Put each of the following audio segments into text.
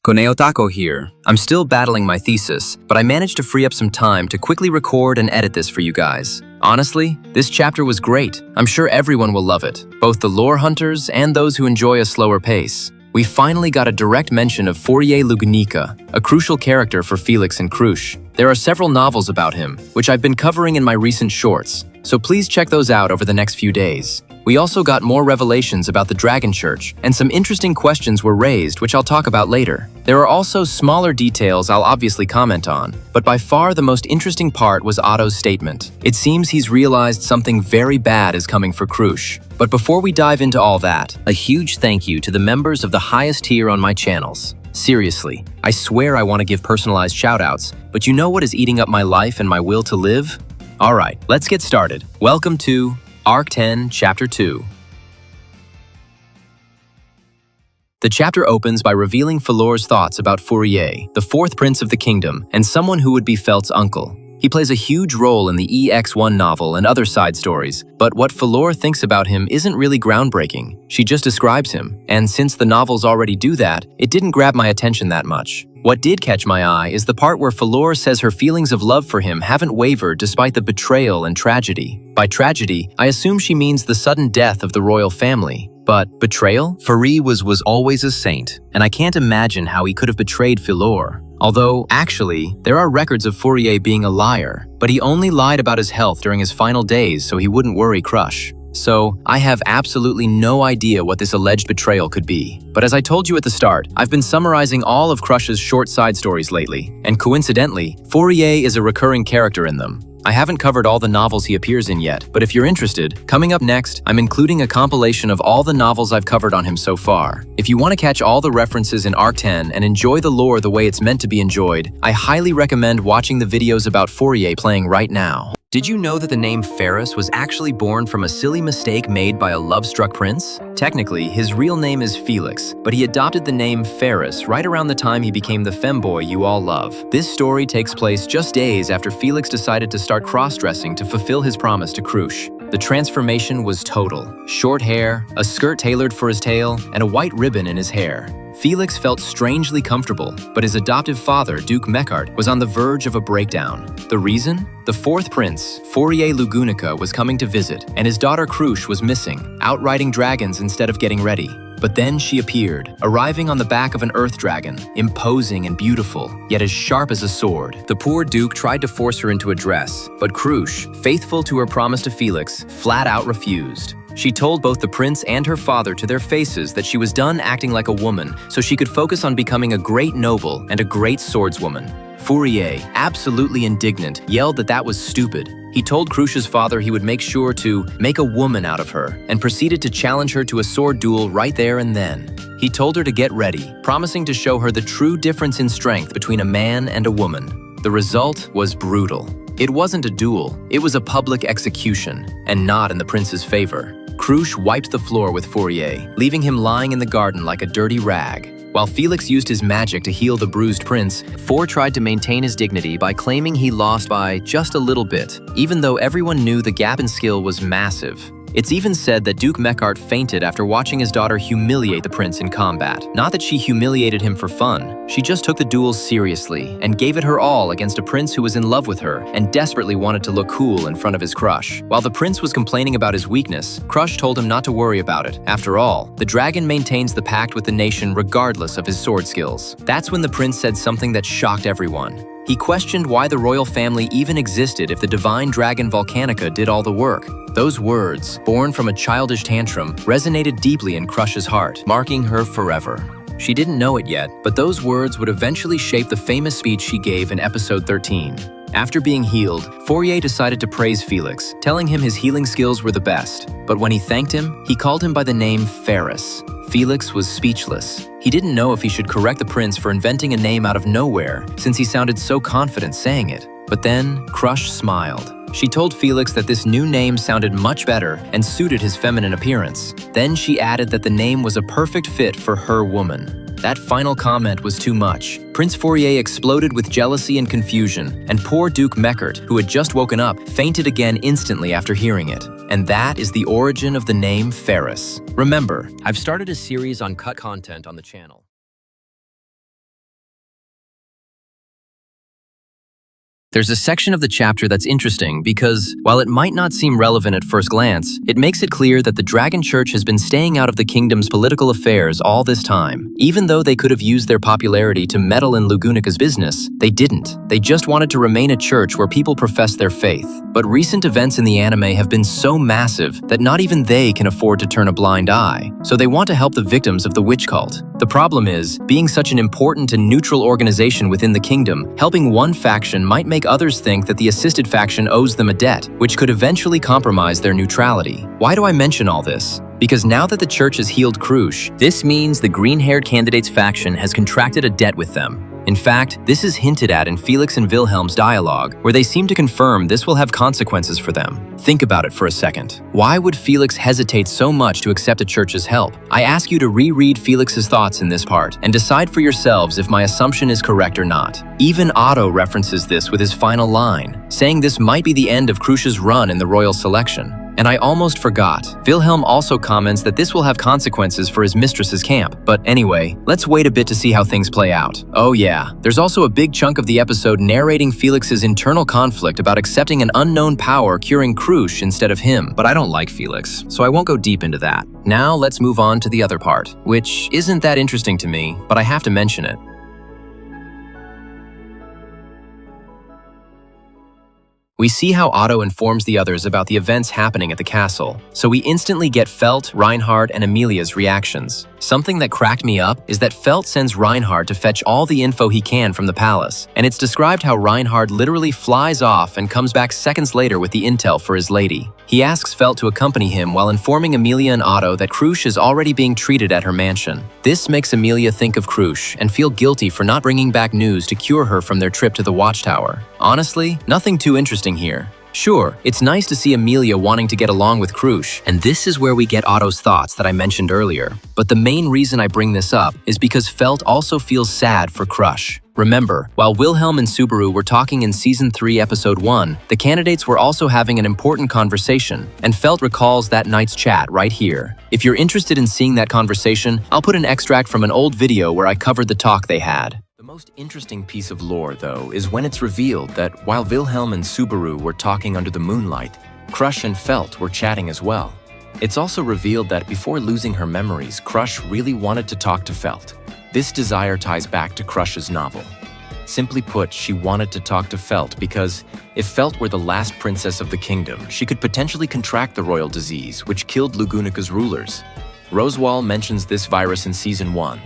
Conejotako here. I'm still battling my thesis, but I managed to free up some time to quickly record and edit this for you guys. Honestly, this chapter was great. I'm sure everyone will love it, both the lore hunters and those who enjoy a slower pace. We finally got a direct mention of Fourier Lugunica, a crucial character for Felix and Crusch. There are several novels about him, which I've been covering in my recent shorts, so please check those out over the next few days. We also got more revelations about the Dragon Church, and some interesting questions were raised, which I'll talk about later. There are also smaller details I'll obviously comment on, but by far the most interesting part was Otto's statement. It seems he's realized something very bad is coming for Crusch. But before we dive into all that, a huge thank you to the members of the highest tier on my channels. Seriously, I swear I want to give personalized shoutouts, but you know what is eating up my life and my will to live? Alright, let's get started. Welcome to Arc 10, Chapter 2. The chapter opens by revealing Felor's thoughts about Fourier, the fourth prince of the kingdom, and someone who would be Felt's uncle. He plays a huge role in the EX1 novel and other side stories, but what Felor thinks about him isn't really groundbreaking. She just describes him, and since the novels already do that, it didn't grab my attention that much. What did catch my eye is the part where Felor says her feelings of love for him haven't wavered despite the betrayal and tragedy. By tragedy, I assume she means the sudden death of the royal family. But betrayal? Ferris was always a saint, and I can't imagine how he could have betrayed Felor. Although, actually, there are records of Fourier being a liar, but he only lied about his health during his final days so he wouldn't worry Crusch. So, I have absolutely no idea what this alleged betrayal could be. But as I told you at the start, I've been summarizing all of Crusch's short side stories lately, and coincidentally, Fourier is a recurring character in them. I haven't covered all the novels he appears in yet, but if you're interested, coming up next, I'm including a compilation of all the novels I've covered on him so far. If you want to catch all the references in Arc 10 and enjoy the lore the way it's meant to be enjoyed, I highly recommend watching the videos about Fourier playing right now. Did you know that the name Ferris was actually born from a silly mistake made by a love-struck prince? Technically, his real name is Felix, but he adopted the name Ferris right around the time he became the femboy you all love. This story takes place just days after Felix decided to start cross-dressing to fulfill his promise to Crusch. The transformation was total. Short hair, a skirt tailored for his tail, and a white ribbon in his hair. Felix felt strangely comfortable, but his adoptive father, Duke Mechart, was on the verge of a breakdown. The reason? The fourth prince, Fourier Lugunica, was coming to visit, and his daughter Crusch was missing, out riding dragons instead of getting ready. But then she appeared, arriving on the back of an earth dragon, imposing and beautiful, yet as sharp as a sword. The poor Duke tried to force her into a dress, but Crusch, faithful to her promise to Felix, flat out refused. She told both the prince and her father to their faces that she was done acting like a woman so she could focus on becoming a great noble and a great swordswoman. Fourier, absolutely indignant, yelled that was stupid. He told Crusch's father he would make sure to make a woman out of her and proceeded to challenge her to a sword duel right there and then. He told her to get ready, promising to show her the true difference in strength between a man and a woman. The result was brutal. It wasn't a duel, it was a public execution, and not in the prince's favor. Crusch wiped the floor with Fourier, leaving him lying in the garden like a dirty rag. While Felix used his magic to heal the bruised prince, Four tried to maintain his dignity by claiming he lost by just a little bit, even though everyone knew the gap in skill was massive. It's even said that Duke Mechart fainted after watching his daughter humiliate the prince in combat. Not that she humiliated him for fun, she just took the duels seriously and gave it her all against a prince who was in love with her and desperately wanted to look cool in front of his crush. While the prince was complaining about his weakness, Crusch told him not to worry about it. After all, the dragon maintains the pact with the nation regardless of his sword skills. That's when the prince said something that shocked everyone. He questioned why the royal family even existed if the divine dragon Volcanica did all the work. Those words, born from a childish tantrum, resonated deeply in Crusch's heart, marking her forever. She didn't know it yet, but those words would eventually shape the famous speech she gave in episode 13. After being healed, Fourier decided to praise Felix, telling him his healing skills were the best. But when he thanked him, he called him by the name Ferris. Felix was speechless. He didn't know if he should correct the prince for inventing a name out of nowhere, since he sounded so confident saying it. But then, Crusch smiled. She told Felix that this new name sounded much better and suited his feminine appearance. Then she added that the name was a perfect fit for her woman. That final comment was too much. Prince Fourier exploded with jealousy and confusion, and poor Duke Mechart, who had just woken up, fainted again instantly after hearing it. And that is the origin of the name Ferris. Remember, I've started a series on cut content on the channel. There's a section of the chapter that's interesting because, while it might not seem relevant at first glance, it makes it clear that the Dragon Church has been staying out of the kingdom's political affairs all this time. Even though they could have used their popularity to meddle in Lugunika's business, they didn't. They just wanted to remain a church where people profess their faith. But recent events in the anime have been so massive that not even they can afford to turn a blind eye, so they want to help the victims of the witch cult. The problem is, being such an important and neutral organization within the kingdom, helping one faction might make others think that the assisted faction owes them a debt, which could eventually compromise their neutrality. Why do I mention all this? Because now that the church has healed Krush, this means the green-haired candidate's faction has contracted a debt with them. In fact, this is hinted at in Felix and Wilhelm's dialogue, where they seem to confirm this will have consequences for them. Think about it for a second. Why would Felix hesitate so much to accept the church's help? I ask you to reread Felix's thoughts in this part and decide for yourselves if my assumption is correct or not. Even Otto references this with his final line, saying this might be the end of Krush's run in the royal selection. And I almost forgot. Wilhelm also comments that this will have consequences for his mistress's camp. But anyway, let's wait a bit to see how things play out. Oh yeah, there's also a big chunk of the episode narrating Felix's internal conflict about accepting an unknown power curing Krush instead of him. But I don't like Felix, so I won't go deep into that. Now let's move on to the other part, which isn't that interesting to me, but I have to mention it. We see how Otto informs the others about the events happening at the castle, so we instantly get Felt, Reinhard, and Emilia's reactions. Something that cracked me up is that Felt sends Reinhard to fetch all the info he can from the palace, and it's described how Reinhard literally flies off and comes back seconds later with the intel for his lady. He asks Felt to accompany him while informing Emilia and Otto that Krush is already being treated at her mansion. This makes Emilia think of Krush and feel guilty for not bringing back news to cure her from their trip to the watchtower. Honestly, nothing too interesting here. Sure, it's nice to see Emilia wanting to get along with Krush, and this is where we get Otto's thoughts that I mentioned earlier. But the main reason I bring this up is because Felt also feels sad for Krush. Remember, while Wilhelm and Subaru were talking in Season 3, Episode 1, the candidates were also having an important conversation, and Felt recalls that night's chat right here. If you're interested in seeing that conversation, I'll put an extract from an old video where I covered the talk they had. The most interesting piece of lore, though, is when it's revealed that while Wilhelm and Subaru were talking under the moonlight, Krush and Felt were chatting as well. It's also revealed that before losing her memories, Krush really wanted to talk to Felt. This desire ties back to Krush's novel. Simply put, she wanted to talk to Felt because if Felt were the last princess of the kingdom, she could potentially contract the royal disease, which killed Lugunika's rulers. Rosewall mentions this virus in Season 1.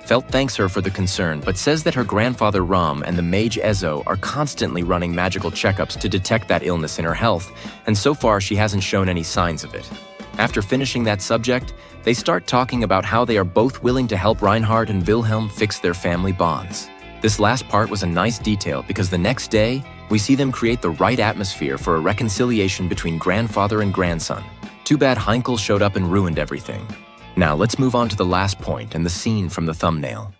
Felt thanks her for the concern, but says that her grandfather Ram and the mage Ezo are constantly running magical checkups to detect that illness in her health, and so far she hasn't shown any signs of it. After finishing that subject, they start talking about how they are both willing to help Reinhard and Wilhelm fix their family bonds. This last part was a nice detail because the next day, we see them create the right atmosphere for a reconciliation between grandfather and grandson. Too bad Heinkel showed up and ruined everything. Now let's move on to the last point and the scene from the thumbnail.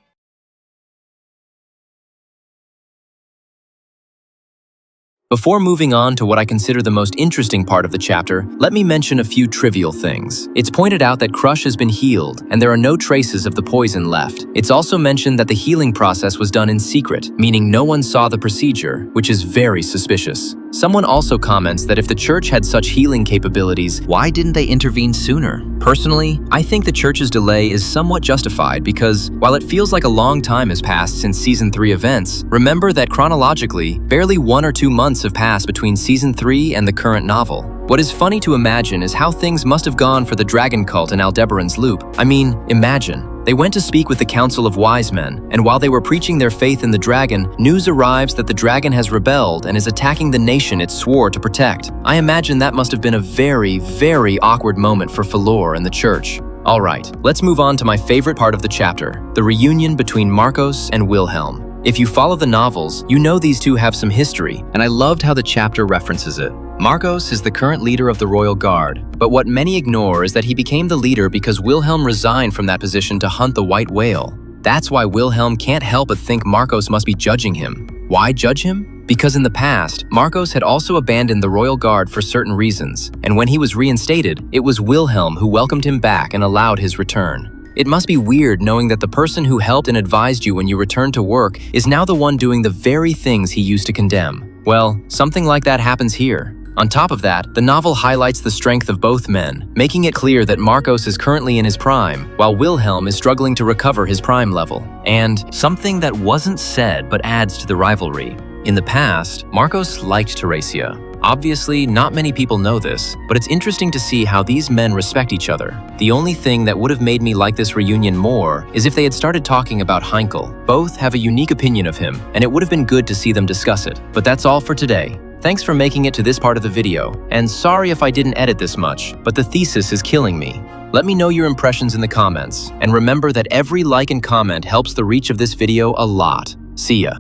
Before moving on to what I consider the most interesting part of the chapter, let me mention a few trivial things. It's pointed out that Krush has been healed, and there are no traces of the poison left. It's also mentioned that the healing process was done in secret, meaning no one saw the procedure, which is very suspicious. Someone also comments that if the church had such healing capabilities, why didn't they intervene sooner? Personally, I think the church's delay is somewhat justified because, while it feels like a long time has passed since Season 3 events, remember that chronologically, barely 1 or 2 months have passed between Season 3 and the current novel. What is funny to imagine is how things must have gone for the dragon cult in Aldebaran's loop. I mean, imagine. They went to speak with the Council of Wise Men, and while they were preaching their faith in the dragon, news arrives that the dragon has rebelled and is attacking the nation it swore to protect. I imagine that must have been a very, very awkward moment for Felor and the church. Alright, let's move on to my favorite part of the chapter, the reunion between Marcos and Wilhelm. If you follow the novels, you know these two have some history, and I loved how the chapter references it. Marcos is the current leader of the Royal Guard, but what many ignore is that he became the leader because Wilhelm resigned from that position to hunt the white whale. That's why Wilhelm can't help but think Marcos must be judging him. Why judge him? Because in the past, Marcos had also abandoned the Royal Guard for certain reasons, and when he was reinstated, it was Wilhelm who welcomed him back and allowed his return. It must be weird knowing that the person who helped and advised you when you returned to work is now the one doing the very things he used to condemn. Well, something like that happens here. On top of that, the novel highlights the strength of both men, making it clear that Marcos is currently in his prime, while Wilhelm is struggling to recover his prime level. And something that wasn't said but adds to the rivalry. In the past, Marcos liked Teresia. Obviously, not many people know this, but it's interesting to see how these men respect each other. The only thing that would have made me like this reunion more is if they had started talking about Heinkel. Both have a unique opinion of him, and it would have been good to see them discuss it. But that's all for today. Thanks for making it to this part of the video, and sorry if I didn't edit this much, but the thesis is killing me. Let me know your impressions in the comments, and remember that every like and comment helps the reach of this video a lot. See ya.